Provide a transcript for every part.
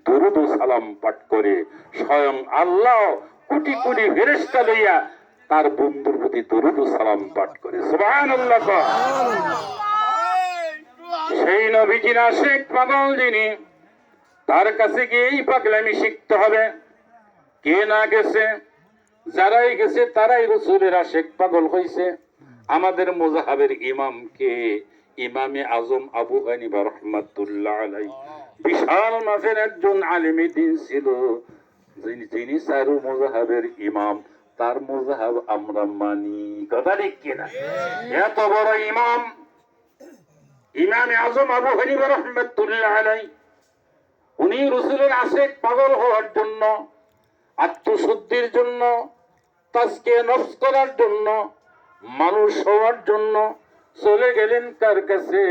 দরুদ ও সালাম পাঠ করে স্বয়ং আল্লাহ কোটি কোটি ফেরেশতা লইয়া তার বন্ধুর প্রতি দরুদ ও সালাম পাঠ করে। সুবহানাল্লাহ। সেই নবীজির আশিক পাগল যিনি, তার কাছে গিয়েই পাগলামি শিখতে হবে। কে না গেছে? যারাই গেছে তারাই রাসূলের আশিক পাগল হইছে। আমাদের মুযহাবের ইমাম কে? ইমামে আজম আবু হানিফা রাহমাতুল্লাহ আলাইহি বিশাল মাপের একজন আলেম দ্বীন ছিল, যিনি চারু মুযহাবের ইমাম। তার মুযহাব আমরা মানি, কথা ঠিক কিনা? এত বড় ইমাম ইমামে আজম আবু হানিফা রাহমাতুল্লাহ আলাইহি, উনি রাসূলের আশিক পাগল হওয়ার জন্য, আত্মশুদ্ধির জন্য, তাজকিয়া নফস করার জন্য, মানুষ হওয়ার জন্য চলে গেলেন কার কাছে?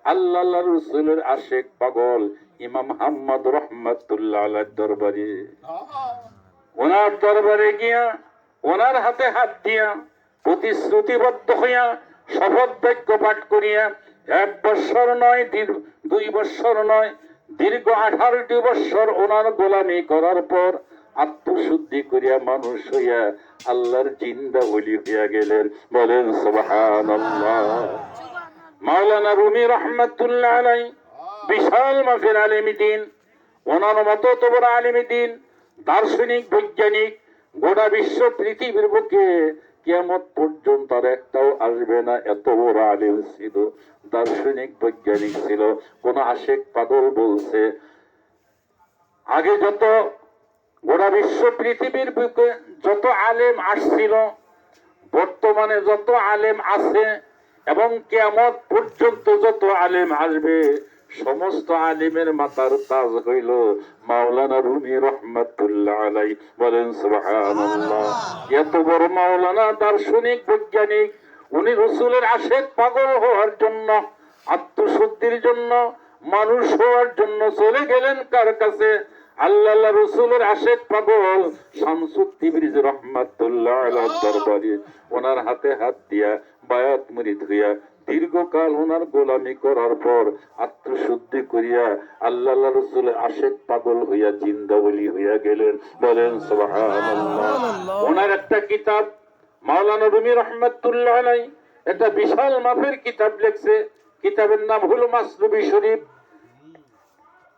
আল্লাহ রাসূলের আশিক পাগল ইমাম আহমদ রাহমাতুল্লাহ আলাইহির দরবারে। ওনার দরবারে গিয়া ওনার হাতে হাত দিয়া প্রতিশ্রুতিবদ্ধ হইয়া শপথ বাক্য পাঠ করিয়া 1 বৎসর নয়, 2 বৎসর নয়, দীর্ঘ 18টি বৎসর ওনার গোলামি করার পর আত্মশুদ্ধি করিয়া মানুষ হইয়া আল্লাহর জিন্দা ওলি হইয়া গেলেন। বলেন সুবহানাল্লাহ। মাওলানা রুমি রাহমাতুল্লাহ আলাইহি বিশাল মাপের আলেম দ্বীন, ওনার মতো তো বড় আলেম দ্বীন, দার্শনিক, বৈজ্ঞানিক, গোটা বিশ্ব পৃথিবীর বুকে কিয়ামত পর্যন্ত আর একটাও আসবে না, এত বড় আলেম ছিল, দার্শনিক, বৈজ্ঞানিক ছিল। কোন আশিক পাগল বলছে আগে যত গোটা বিশ্ব পৃথিবীর বুকে যত আলেম আসছিল, বর্তমানে যত আলেম আছে এবং কিয়ামত পর্যন্ত যত আলেম আসবে, সমস্ত আলেমের মাথার তাজ হইল মাওলানা রুমি রাহমাতুল্লাহ আলাইহি। বলেন সুবহানাল্লাহ। এত বড় মাওলানা দার্শনিক, বৈজ্ঞানিক, উনি রাসূলের আশিক পাগল হওয়ার জন্য, আত্মশুদ্ধির জন্য, মানুষ হওয়ার জন্য চলে গেলেন কার কাছে? আল্লাহ রাসূলের আশিক পাগল শামসুত তিবরিজি রাহমাতুল্লাহ আলাইহির দরবারে। ওনার হাতে হাত দিয়া বায়াত মুরিদ হইয়া দীর্ঘকাল ওনার গোলামি করার পর আত্মশুদ্ধি করিয়া আল্লাহ রাসূলের আশিক পাগল হইয়া জিন্দা ওলি হইয়া গেলেন। বলেন সুবহানাল্লাহ। ওনার একটা কিতাব মাওলানা রুমি রাহমাতুল্লাহ আলাইহি একটা বিশাল মাপের কিতাব লিখছে, কিতাবের নাম হলো মাসনবী শরীফ।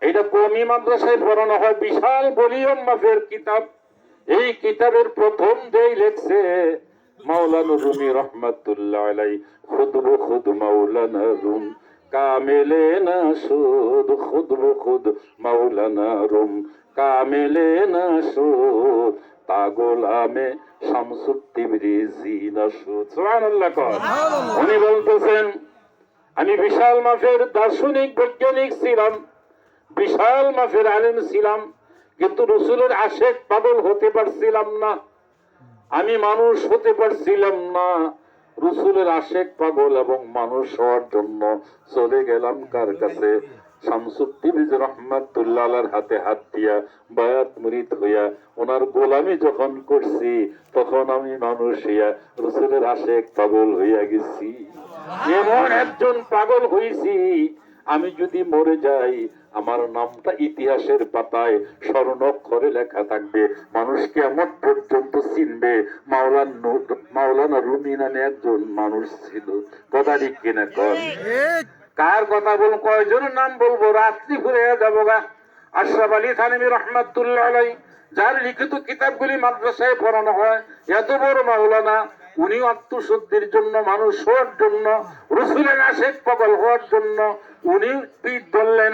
এটা কওমি মাদ্রাসায় পড়ানো হয়, বিশাল ভলিউম মাপের কিতাব। এই কিতাবের প্রথম দেই লেখছে মাওলানা রুমি রাহমাতুল্লাহ আলাইহি, খুদ ব খুদ মাওলানা রুম কামেলে না সুদ, খুদ ব খুদ মাওলানা রুম কামেলে না সুদ, তা গোলামে শামসুত তিবরিজি না সুদ। সুবহানাল্লাহ। উনি বলতেছেন আমি বিশাল মাপের দার্শনিক, বৈজ্ঞানিক ছিলাম, বিশাল মাপের আলেম ছিলাম, কিন্তু রাসূলের আশিক পাগল হতে পারছিলাম না, আমি মানুষ হতে পারছিলাম না। রাসূলের আশিক পাগল এবং মানুষ হওয়ার জন্য চলে গেলাম কার কাছে? শামসুত তিবরিজি রাহমাতুল্লাহ আলাইহির হাতে হাত দিয়া বায়াত মুরিদ হইয়া ওনার গোলামি যখন করছি, তখন আমি মানুষ হইয়া রাসূলের আশিক পাগল হইয়া গেছি। এমন একজন পাগল হইছি, আমি যদি মরে যাই আমার নামটা ইতিহাসের পাতায় স্বর্ণাক্ষরে লেখা থাকবে, মানুষ কিয়ামত পর্যন্ত চিনবে মাওলানা রুমি নামে একজন মানুষ ছিল। কথা ঠিক কিনা কন? কার কথা বল, কয়জনের নাম বলবো? রাত্রি ঘুরে যাবো গা। আশরাফ আলী থানভী রাহমাতুল্লাহ আলাইহি, যার লিখিত কিতাবগুলি মাদ্রাসায় পড়ানো হয়, এত বড় মাওলানা, উনি আত্মশুদ্ধির জন্য, মানুষ হওয়ার জন্য, রাসূলের আশিক পাগল হওয়ার জন্য উনি পিঠ ধরলেন।